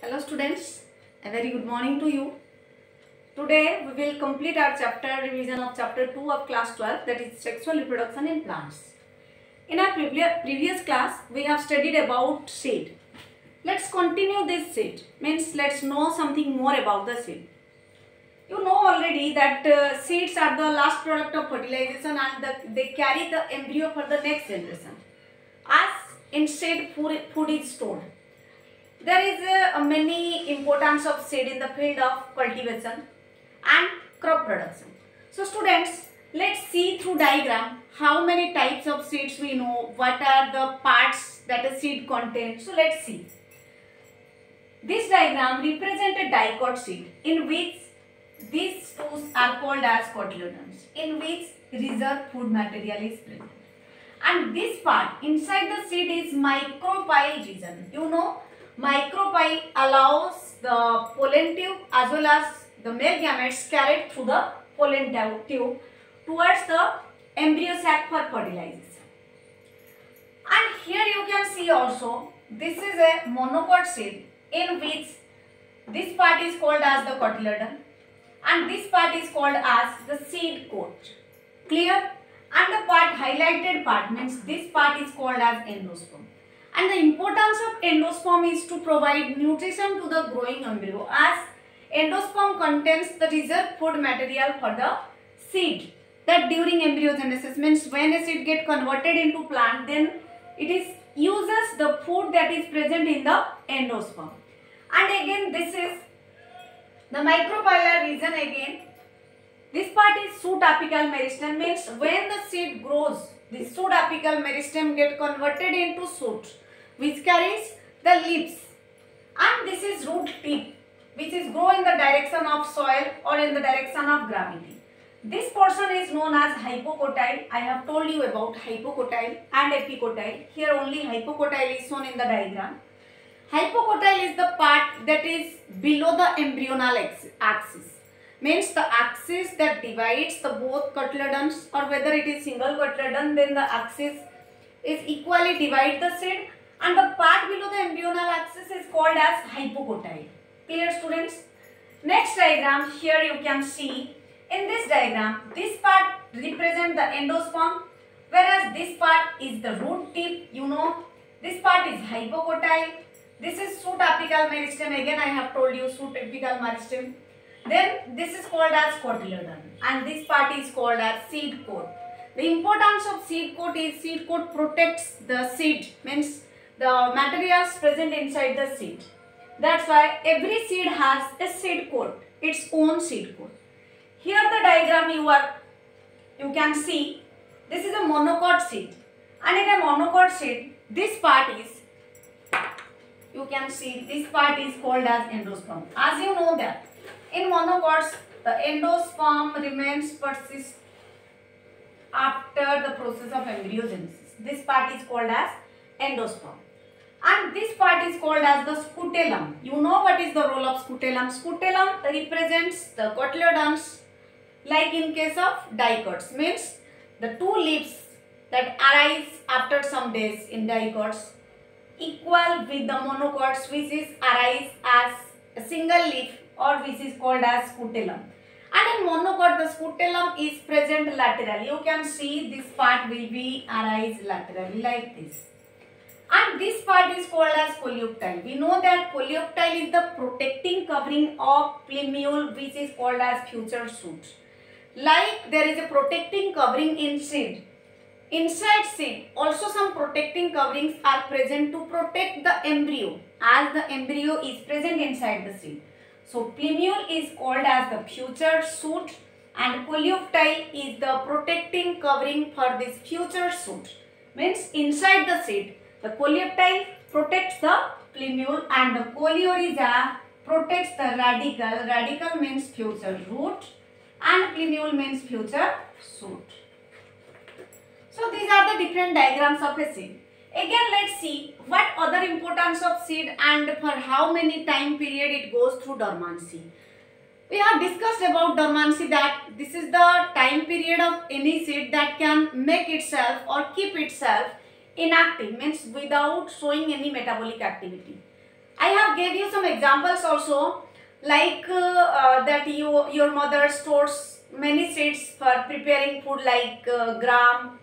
Hello students, a very good morning to you. Today we will complete our chapter revision of chapter 2 of class 12, that is sexual reproduction in plants. In our previous class we have studied about seed. Let's continue this seed, means let's know something more about the seed. You know already that seeds are the last product of fertilization and they carry the embryo for the next generation. As in seed, food is stored. There is many importance of seed in the field of cultivation and crop production. So students, let's see through diagram how many types of seeds we know, what are the parts that a seed contains. So let's see. This diagram represents a dicot seed in which these two are called as cotyledons, in which reserve food material is present. And this part inside the seed is micropyle region. You know, micropyle allows the pollen tube as well as the male gametes carried through the pollen tube towards the embryo sac for fertilization. And here you can see also this is a monocot seed in which this part is called as the cotyledon and this part is called as the seed coat. Clear? And the part highlighted part means this part is called as endosperm. And the importance of endosperm is to provide nutrition to the growing embryo, as endosperm contains the reserve food material for the seed that during embryogenesis, means when a seed get converted into plant, then it uses the food that is present in the endosperm. And again this is the micropylar region again. This part is shoot apical meristem, means when the seed grows, the shoot apical meristem get converted into shoot which carries the leaves, and this is root tip which is grow in the direction of soil or in the direction of gravity. This portion is known as hypocotyle. I have told you about hypocotyle and epicotyle. Here only hypocotyle is shown in the diagram. Hypocotyle is the part that is below the embryonal axis. Means the axis that divides the both cotyledons, or whether it is single cotyledon, then the axis is equally divide the seed, and the part below the embryonal axis is called as hypocotyle. Clear students? Next diagram, here you can see in this diagram this part represent the endosperm, whereas this part is the root tip. You know, this part is hypocotyle. This is shoot apical meristem. Again I have told you shoot apical meristem. Then this is called as cotyledon and this part is called as seed coat. The importance of seed coat is seed coat protects the seed, means the materials present inside the seed. That's why every seed has a seed coat, its own seed coat. Here the diagram you can see this is a monocot seed, and in a monocot seed this part is, you can see this part is called as endosperm. As you know that in monocots, the endosperm remains persist after the process of embryogenesis. This part is called as endosperm. And this part is called as the scutellum. You know what is the role of scutellum? Scutellum represents the cotyledons, like in case of dicots, means the two leaves that arise after some days in dicots equal with the monocots which is arise as a single leaf, or which is called as scutellum. And in monocot the scutellum is present laterally. You can see this part will be arise laterally like this. And this part is called as coleoptile. We know that coleoptile is the protecting covering of plumule which is called as future shoot. Like there is a protecting covering in seed. Inside seed also some protecting coverings are present to protect the embryo, as the embryo is present inside the seed. So plumule is called as the future shoot and coleoptile is the protecting covering for this future shoot. Means inside the seed the coleoptile protects the plumule and the coleorhiza protects the radicle. Radicle means future root and plumule means future shoot. So these are the different diagrams of a seed. Again let's see what other importance of seed and for how many time period it goes through dormancy. We have discussed about dormancy, that this is the time period of any seed that can make itself or keep itself inactive, means without showing any metabolic activity. I have gave you some examples also, like that your mother stores many seeds for preparing food like gram,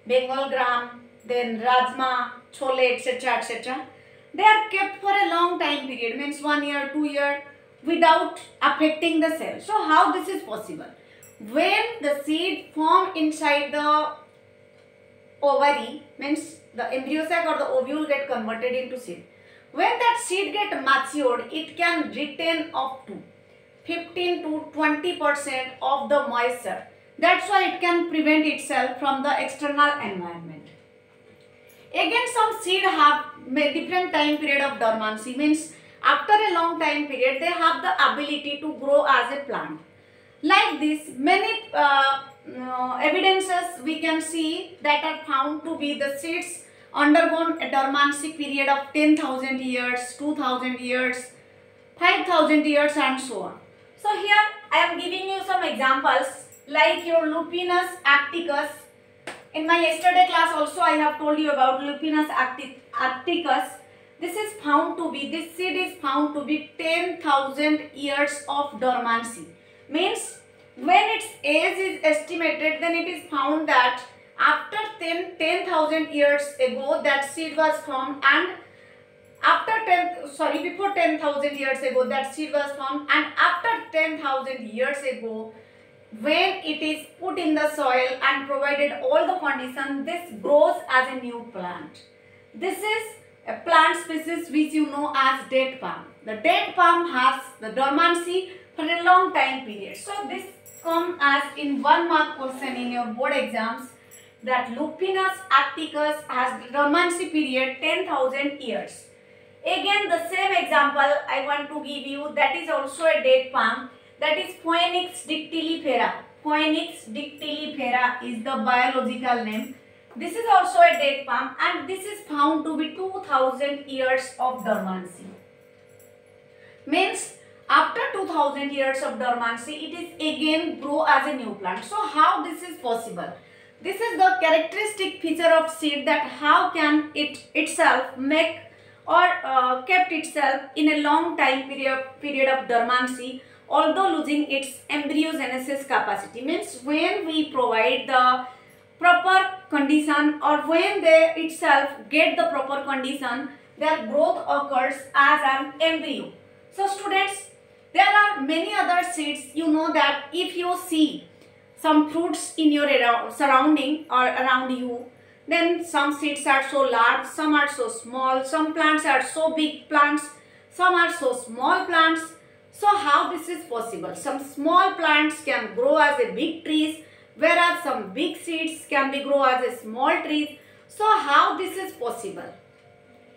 Bengal gram, then rajma, chole, etc., etc. They are kept for a long time period, means 1 year, 2 year, without affecting the cell. So how this is possible? When the seed form inside the ovary, means the embryo sac or the ovule get converted into seed. When that seed get matured, it can retain up to 15 to 20% of the moisture. That's why it can prevent itself from the external environment. Again, some seed have different time period of dormancy, means after a long time period they have the ability to grow as a plant. Like this, many evidences we can see that are found to be the seeds undergone a dormancy period of 10,000 years, 2,000 years, 5,000 years and so on. So here I am giving you some examples like your Lupinus arcticus. In my yesterday class also I have told you about Lupinus arcticus. This seed is found to be 10,000 years of dormancy. Means when its age is estimated, then it is found that after 10,000 years ago that seed was formed, and before 10,000 years ago that seed was formed, and after 10,000 years ago when it is put in the soil and provided all the conditions, this grows as a new plant. This is a plant species which you know as date palm. The date palm has the dormancy for a long time period. So this comes as in 1 mark question in your board exams, that Lupinus arcticus has the dormancy period 10,000 years. Again the same example I want to give you, that is also a date palm, that is Phoenix dictyifera. Phoenix dictyifera is the biological name. This is also a date palm and this is found to be 2,000 years of dormancy. Means after 2,000 years of dormancy, it is again grow as a new plant. So how this is possible? This is the characteristic feature of seed, that how can it itself make or kept itself in a long time period of dormancy, although losing its embryogenesis capacity. Means when we provide the proper condition, or when they itself get the proper condition, their growth occurs as an embryo. So students, there are many other seeds. You know that if you see some fruits in your surrounding or around you, then some seeds are so large, some are so small, some plants are so big plants, some are so small plants. So how this is possible? Some small plants can grow as a big trees, whereas some big seeds can be grow as a small trees. So how this is possible?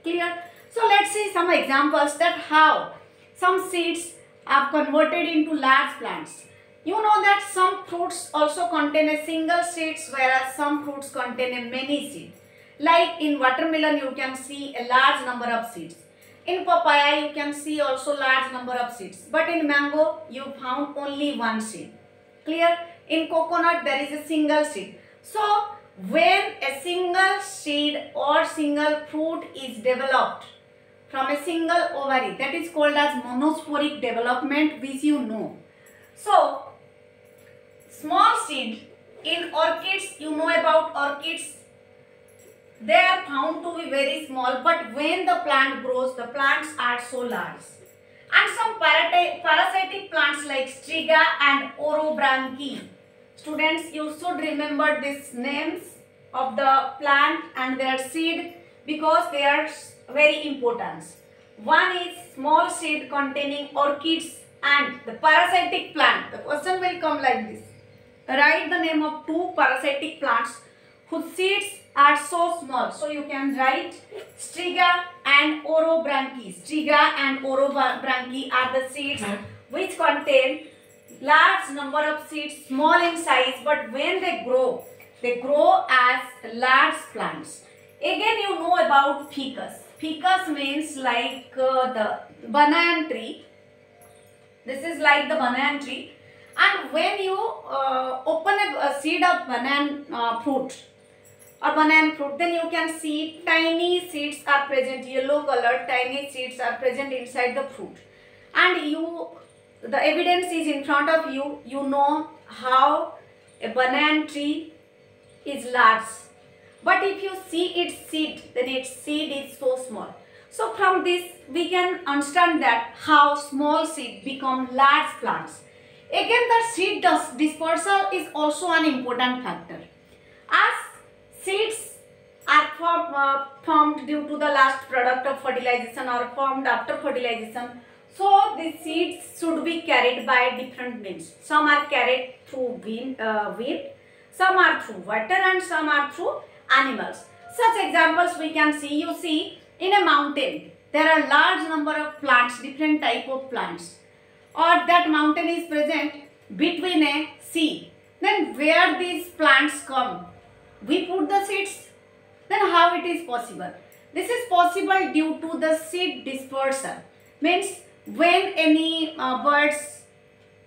Clear? So let's see some examples that how some seeds are converted into large plants. You know that some fruits also contain a single seeds, whereas some fruits contain a many seeds. Like in watermelon you can see a large number of seeds. In papaya you can see also large number of seeds. But in mango you found only one seed. Clear? In coconut there is a single seed. So when a single seed or single fruit is developed from a single ovary, that is called as monosporic development, which you know. So small seed in orchids, you know about orchids, they are found to be very small, but when the plant grows, the plants are so large. And some parasitic plants like Striga and Orobranchi. Students, you should remember these names of the plant and their seed because they are very important. One is small seed containing orchids and the parasitic plant. The question will come like this. Write the name of two parasitic plants whose seeds are so small. So you can write Striga and Orobranchi. Striga and Orobranchi are the seeds which contain large number of seeds, small in size, but when they grow as large plants. Again you know about ficus. Ficus means like the banyan tree. This is like the banyan tree. And when you open a seed of banana fruit, or banana fruit, then you can see tiny seeds are present, yellow colored tiny seeds are present inside the fruit, and the evidence is in front of you. You know how a banana tree is large, but if you see its seed, then its seed is so small. So from this we can understand that how small seed become large plants. Again, the seed dispersal is also an important factor. As seeds are formed due to the last product of fertilization or formed after fertilization, so the seeds should be carried by different means. Some are carried through wind, some are through water, and some are through animals. Such examples we can see. You see, in a mountain there are large number of plants, different type of plants, or that mountain is present between a sea. Then where these plants come? We put the seeds. Then how it is possible? This is possible due to the seed dispersal. Means when any birds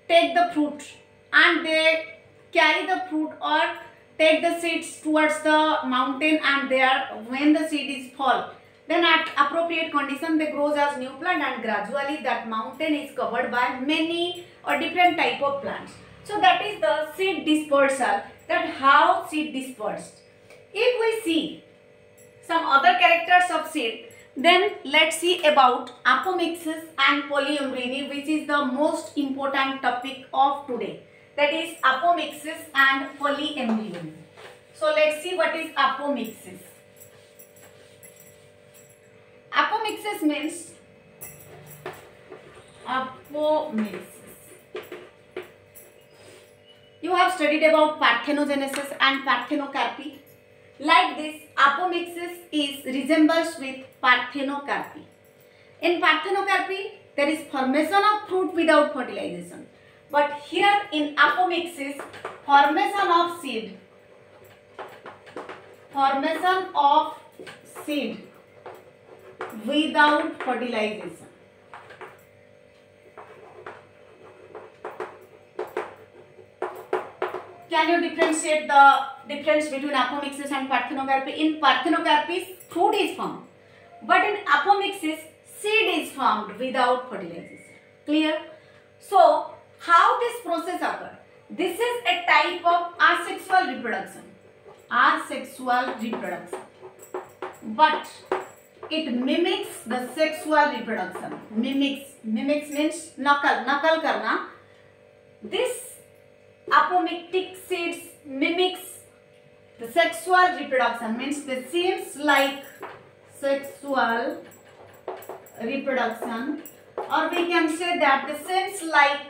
take the fruit and they carry the fruit or take the seeds towards the mountain, and when the seed is fall, then at appropriate condition they grows as new plant, and gradually that mountain is covered by many or different type of plants. So that is the seed dispersal, that how seed dispersed. If we see some other characters of seed, then let's see about apomixis and polyembryony, which is the most important topic of today. That is apomixis and polyembryony. So let's see what is apomixis. Apomixis means You have studied about parthenogenesis and parthenocarpy. Like this, apomixis is resembles with parthenocarpy. In parthenocarpy, there is formation of fruit without fertilization. But here in apomixis, formation of seed without fertilization. Can you differentiate the difference between apomixis and parthenocarpy? In parthenocarpy, fruit is formed, but in apomixis, seed is formed without fertilization. Clear? So, how this process occurs? This is a type of asexual reproduction. Asexual reproduction. But it mimics the sexual reproduction. Mimics means nakal karna. This apomictic seeds mimics the sexual reproduction, means they seems like sexual reproduction, or we can say that they seems like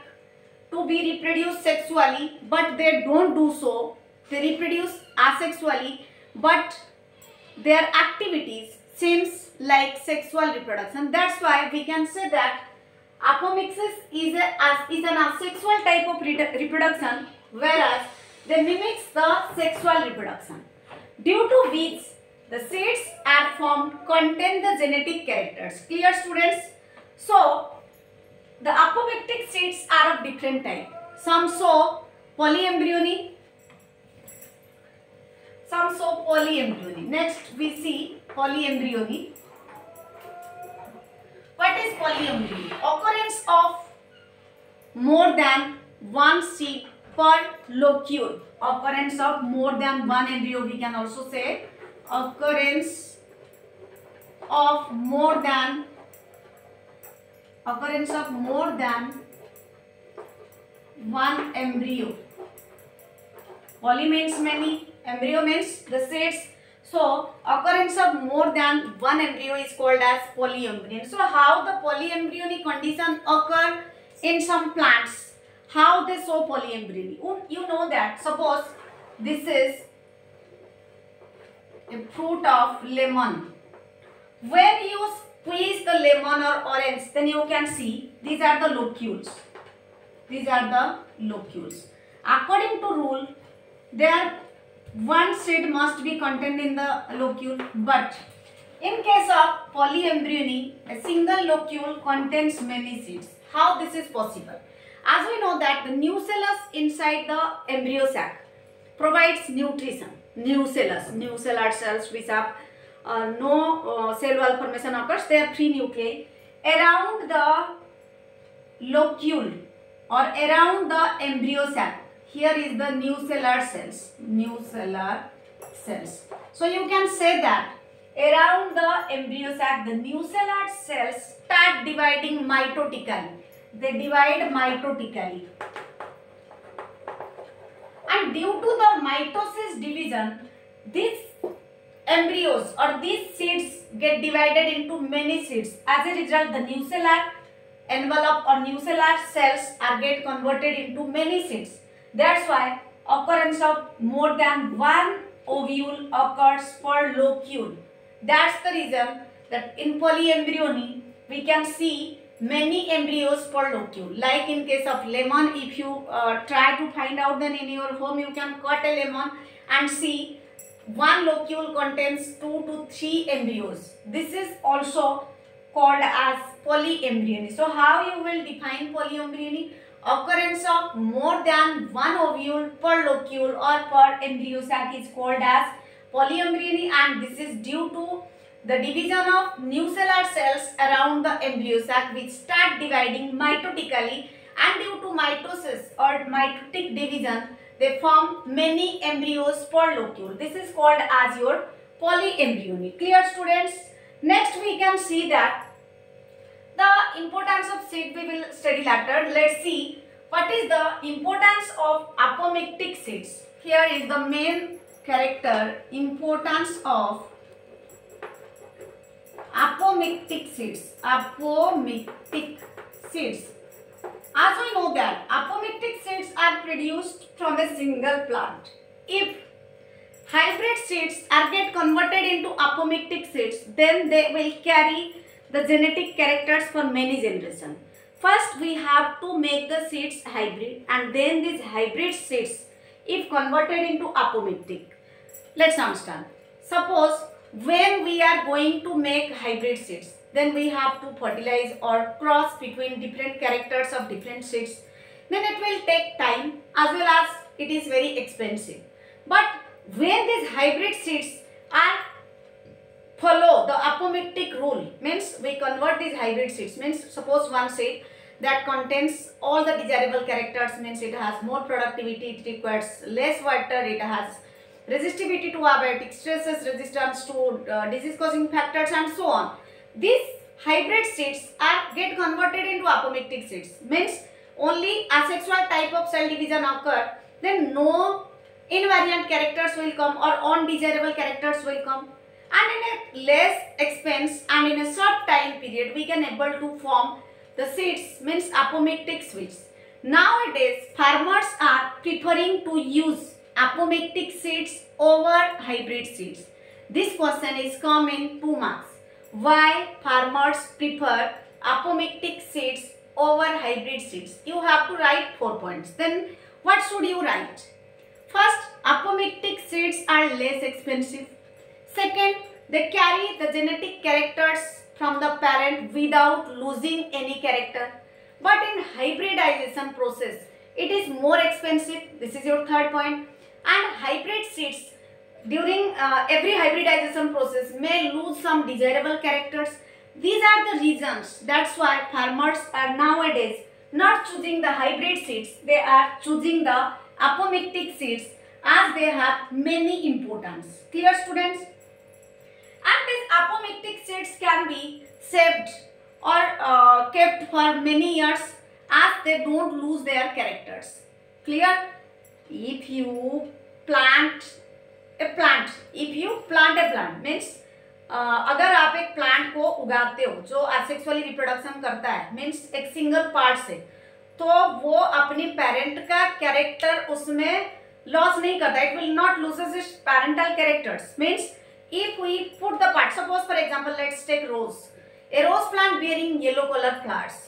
to be reproduced sexually, but they don't do so. They reproduce asexually, but their activities seems like sexual reproduction. That's why we can say that apomixis is an asexual type of reproduction, whereas they mimics the sexual reproduction, due to which the seeds are formed contain the genetic characters. Clear, students? So, the apomictic seeds are of different type. Some show polyembryony, some show polyembryony. Next, we see polyembryony. What is polyembryony? Occurrence of more than one seed per locule. Occurrence of more than one embryo, we can also say occurrence of more than one embryo. Poly means many, embryo means the seeds. So, occurrence of more than one embryo is called as polyembryony. So, how the polyembryony condition occur in some plants? How they show polyembryony? You know that, suppose this is a fruit of lemon. When you squeeze the lemon or orange, then you can see these are the locules. These are the locules. According to rule, there one seed must be contained in the locule, but in case of polyembryony, a single locule contains many seeds. How this is possible? As we know that the nucellus inside the embryo sac provides nutrition. nucellate cells which have no cell wall formation occurs. They are free nuclei around the locule or around the embryo sac. Here is the nucellate cells. So you can say that around the embryo sac, the nucellate cells start dividing mitotically. They divide mitotically. And due to the mitosis division, these embryos or these seeds get divided into many seeds. As a result, the nucellate envelope or nucellate cells are get converted into many seeds. That's why occurrence of more than one ovule occurs per locule. That's the reason that in polyembryony we can see many embryos per locule. Like in case of lemon, if you try to find out, then in your home you can cut a lemon and see one locule contains 2 to 3 embryos. This is also called as polyembryony. So how you will define polyembryony? Occurrence of more than one ovule per locule or per embryo sac is called as polyembryony, and this is due to the division of nucellate cells around the embryo sac which start dividing mitotically, and due to mitosis or mitotic division they form many embryos per locule. This is called as your polyembryony. Clear, students? Next we can see that the importance of seed we will study later. Let's see what is the importance of apomictic seeds. Here is the main character, importance of apomictic seeds. Apomictic seeds. As we know that apomictic seeds are produced from a single plant. If hybrid seeds are get converted into apomictic seeds, then they will carry the genetic characters for many generations. First we have to make the seeds hybrid, and then these hybrid seeds if converted into apomictic. Let's understand. Suppose when we are going to make hybrid seeds, then we have to fertilize or cross between different characters of different seeds. Then it will take time as well as it is very expensive. But when these hybrid seeds are follow the apomictic rule, means we convert these hybrid seeds, means suppose one seed that contains all the desirable characters, means it has more productivity, it requires less water, it has resistivity to abiotic stresses, resistance to disease causing factors and so on. These hybrid seeds are get converted into apomictic seeds, means only asexual type of cell division occur, then no invariant characters will come or undesirable characters will come, and in a less expense and in a short time period we can able to form the seeds, means apomictic seeds. Nowadays farmers are preferring to use apomictic seeds over hybrid seeds. This question is come in 2 marks. Why farmers prefer apomictic seeds over hybrid seeds? You have to write 4 points. Then what should you write? First, apomictic seeds are less expensive. Second, they carry the genetic characters from the parent without losing any character. But in hybridization process, it is more expensive. This is your third point. And hybrid seeds during every hybridization process may lose some desirable characters. These are the reasons. That's why farmers are nowadays not choosing the hybrid seeds. They are choosing the apomictic seeds as they have many importance. Clear, students? And these apomictic seeds can be saved or kept for many years as they don't lose their characters. Clear? If you plant a plant, means अगर आप एक plant को उगाते हो जो asexually reproduction करता है, means एक सिंगल पार्ट से, तो वो अपनी पेरेंट का कैरेक्टर उसमें लॉस नहीं करता. It will not loses it's parental characters. Means if we put the part, suppose for example let's take rose, a rose plant bearing yellow color flowers,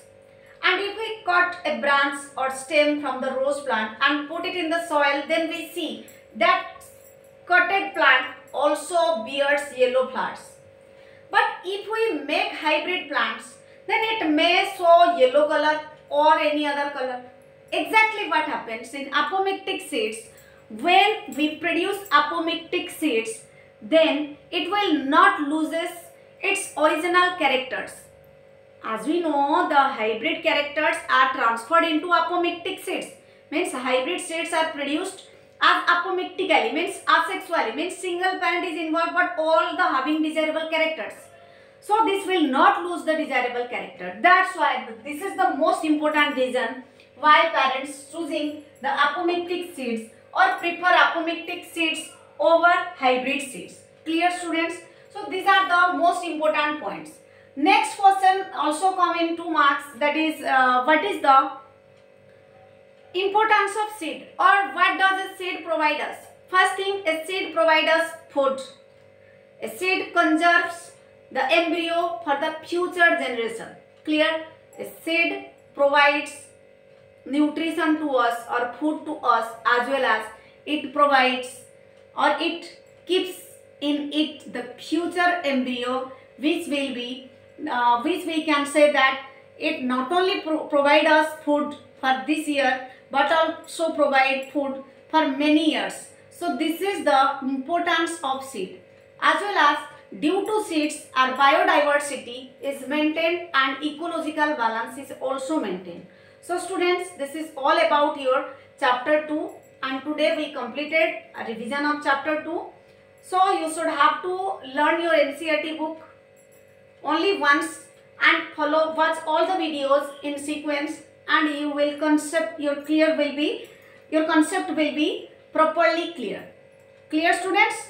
and if we cut a branch or stem from the rose plant and put it in the soil, then we see that cutted plant also bears yellow flowers. But if we make hybrid plants, then it may show yellow color or any other color. Exactly what happens in apomictic seeds, when we produce apomictic seeds, then it will not loses its original characters. As we know, the hybrid characters are transferred into apomictic seeds. Means hybrid seeds are produced as apomictically, means asexually, means single parent is involved but all the having desirable characters. So this will not lose the desirable character. That's why this is the most important reason why parents choosing the apomictic seeds or prefer apomictic seeds over hybrid seeds. Clear, students? So these are the most important points. Next question also come in 2 marks, that is what is the importance of seed or what does a seed provide us? First thing, a seed provides us food. A seed conserves the embryo for the future generation. Clear? A seed provides nutrition to us or food to us, as well as it provides or it keeps in it the future embryo, which will be which we can say that it not only provide us food for this year but also provide food for many years. So this is the importance of seed. As well as due to seeds, our biodiversity is maintained and ecological balance is also maintained. So students, this is all about your chapter 2, and today we completed a revision of chapter 2. So you should have to learn your NCERT book only once and watch all the videos in sequence, and you will your concept will be properly clear. Clear, students?